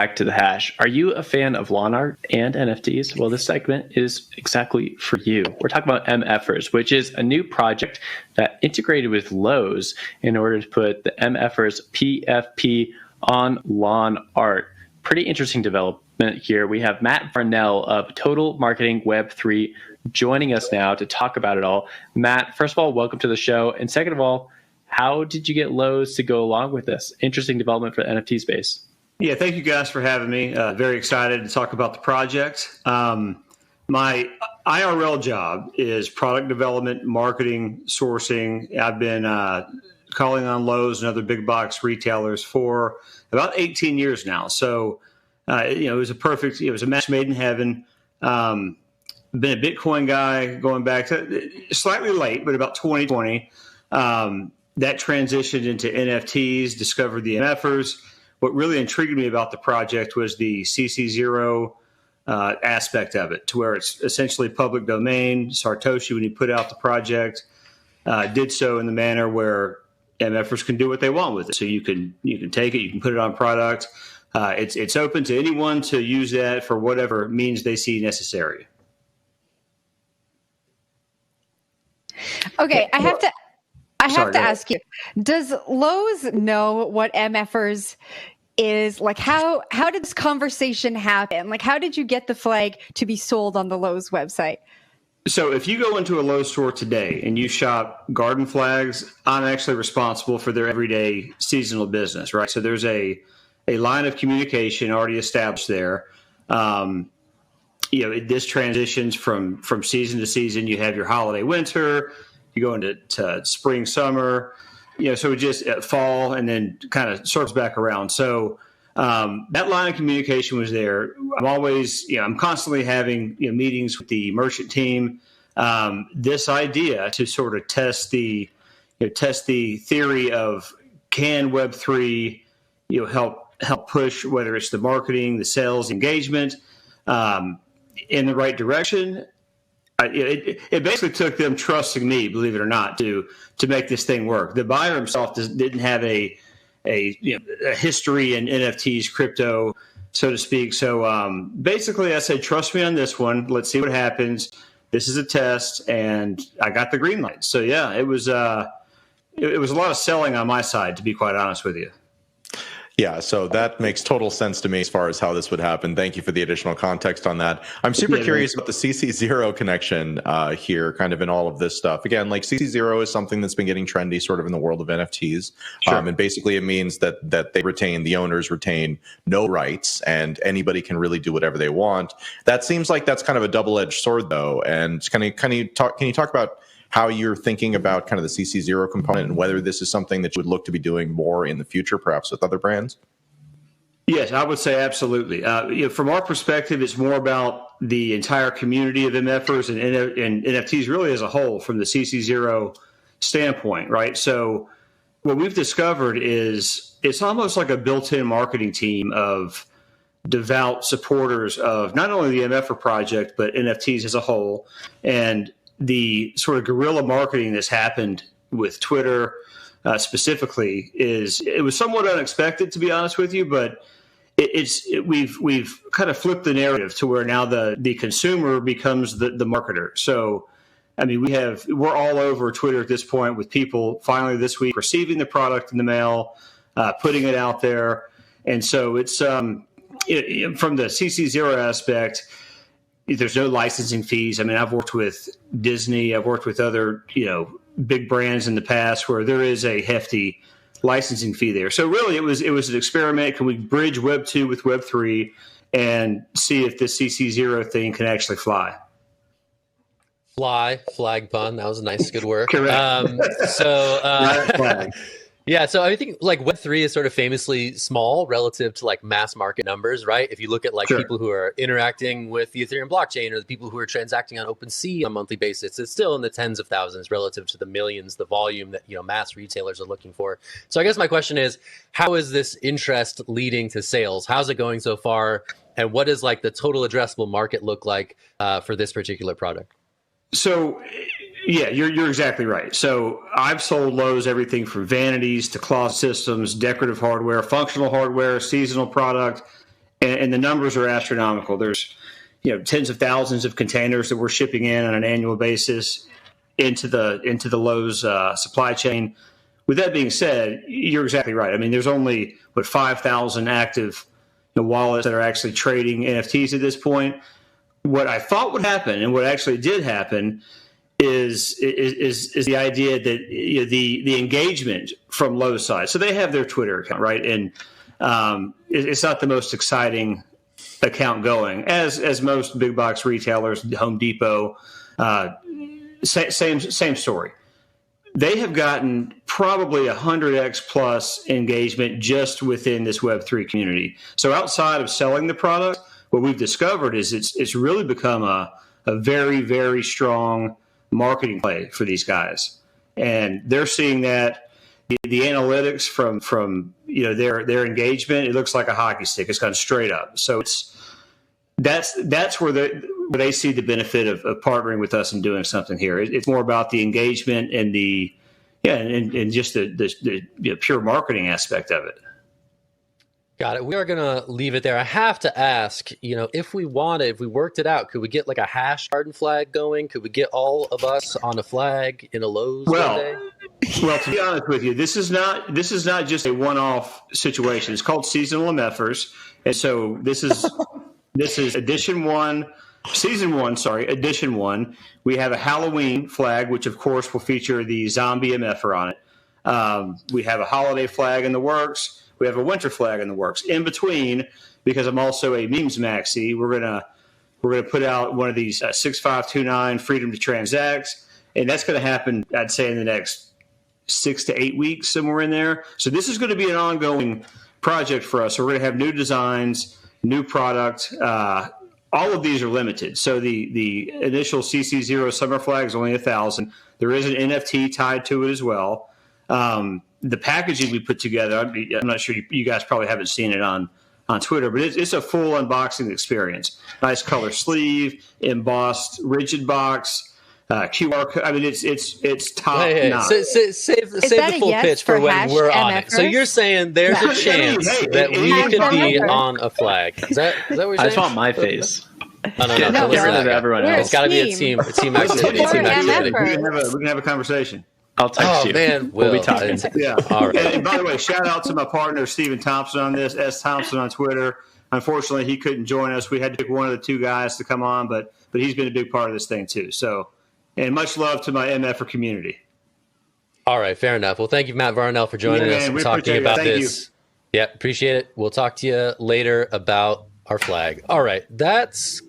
back to the hash. Are you a fan of lawn art and NFTs? Well, this segment is exactly for you. We're talking about MFers, which is a new project that integrated with Lowe's in order to put the MFers PFP on lawn art. Pretty interesting development here. We have Matt Varnell of Total Marketing Web3 joining us now to talk about it all. Matt, first of all, welcome to the show. And second of all, how did you get Lowe's to go along with this? Interesting development for the NFT space. Yeah, thank you guys for having me. Very excited to talk about the project. My IRL job is product development, marketing, sourcing. I've been calling on Lowe's and other big box retailers for about 18 years now. So, it was it was a match made in heaven. Been a Bitcoin guy going back to slightly late, but about 2020. That transitioned into NFTs, discovered the MFers. What really intrigued me about the project was the CC0 aspect of it, to where it's essentially public domain. Satoshi, when he put out the project, did so in the manner where MFers can do what they want with it. So you can take it, you can put it on product. It's open to anyone to use that for whatever means they see necessary. Okay, I have to ask you, does Lowe's know what MFers is? Like, how did this conversation happen? Like, how did you get the flag to be sold on the Lowe's website? So if you go into a Lowe's store today and you shop garden flags, I'm actually responsible for their everyday seasonal business, right? So there's a line of communication already established there. This transitions from season to season. You have your holiday winter, you go into spring, summer, so it just fall and then kind of circles back around. So that line of communication was there. I'm constantly having meetings with the merchant team. This idea to sort of test the theory of, can Web3 help push, whether it's the marketing, the sales, engagement, in the right direction. It basically took them trusting me, believe it or not, to make this thing work. The buyer himself didn't have a history in NFTs, crypto, so to speak. So basically, I said, trust me on this one. Let's see what happens. This is a test, and I got the green light. So yeah, it was a lot of selling on my side, to be quite honest with you. Yeah, so that makes total sense to me as far as how this would happen. Thank you for the additional context on that. I'm super curious about the CC0 connection here, kind of in all of this stuff. Again, like CC0 is something that's been getting trendy sort of in the world of NFTs. Sure. And basically it means that the owners retain no rights and anybody can really do whatever they want. That seems like that's kind of a double-edged sword though. And can you talk about how you're thinking about kind of the CC0 component and whether this is something that you would look to be doing more in the future, perhaps with other brands? Yes, I would say absolutely. From our perspective, it's more about the entire community of MFers and NFTs really as a whole from the CC0 standpoint, right? So what we've discovered is it's almost like a built-in marketing team of devout supporters of not only the MFer project, but NFTs as a whole. And the sort of guerrilla marketing that's happened with Twitter specifically it was somewhat unexpected, to be honest with you, but we've kind of flipped the narrative to where now the consumer becomes the marketer. So, I mean, we're all over Twitter at this point with people finally this week receiving the product in the mail, putting it out there. And so it's from the CC0 aspect, there's no licensing fees. I mean, I've worked with Disney. I've worked with other, big brands in the past where there is a hefty licensing fee there. So really, it was an experiment. Can we bridge Web 2 with Web 3 and see if this CC0 thing can actually fly? Flag pun. That was a nice, good work. Correct. Yeah, so I think like Web3 is sort of famously small relative to like mass market numbers, right? If you look at like people who are interacting with the Ethereum blockchain or the people who are transacting on OpenSea on a monthly basis, it's still in the tens of thousands relative to the millions, the volume that mass retailers are looking for. So I guess my question is, how is this interest leading to sales? How's it going so far? And what does like the total addressable market look like for this particular product? So, yeah, you're exactly right. So I've sold Lowe's everything from vanities to closet systems, decorative hardware, functional hardware, seasonal product, and the numbers are astronomical. There's tens of thousands of containers that we're shipping in on an annual basis into the Lowe's supply chain. With that being said, you're exactly right. I mean, there's only 5,000 active wallets that are actually trading NFTs at this point. What I thought would happen, and what actually did happen, is the idea that the engagement from Lowe's side. So they have their Twitter account, right? And it's not the most exciting account going, as most big box retailers, Home Depot, same story. They have gotten probably 100x plus engagement just within this Web3 community. So outside of selling the product, what we've discovered is it's really become a very, very strong marketing play for these guys. And they're seeing that the analytics from their engagement, it looks like a hockey stick. It's gone straight up. So that's where they see the benefit of partnering with us and doing something here. It's more about the engagement and and just the pure marketing aspect of it. Got it. We are going to leave it there. I have to ask, if we worked it out, could we get like a hash garden flag going? Could we get all of us on a flag in a Lowe's one day? Well, to be honest with you, this is not just a one-off situation. It's called seasonal MFers. And so this is edition 1. Season 1, edition 1. We have a Halloween flag, which of course will feature the zombie MFer on it. We have a holiday flag in the works. We have a winter flag in the works. In between, because I'm also a memes maxi, we're gonna put out one of these 6529 freedom to transact, and that's going to happen, I'd say, in the next 6 to 8 weeks, somewhere in there. So this is going to be an ongoing project for us. So we're going to have new designs, new product. All of these are limited. So the initial CC0 summer flag is only 1,000. There is an NFT tied to it as well. The packaging we put together, I'm not sure you guys probably haven't seen it on Twitter, but it's a full unboxing experience. Nice color sleeve, embossed rigid box, QR code. I mean, it's top notch. Save the full pitch for when we're on it. So you're saying there's a chance that we could be on a flag. Is that what you're saying? I just want my face. No. Get rid of everyone else. It's got to be a team activity. We can have a conversation. I'll text you. Man, we'll be talking. Yeah. All right. And by the way, shout out to my partner, Stephen Thompson, on this, S. Thompson on Twitter. Unfortunately, he couldn't join us. We had to pick one of the two guys to come on, but he's been a big part of this thing too. So, and much love to my MFer community. All right. Fair enough. Well, thank you, Matt Varnell, for joining us and talking about this. Yeah, appreciate it. We'll talk to you later about our flag. All right. That's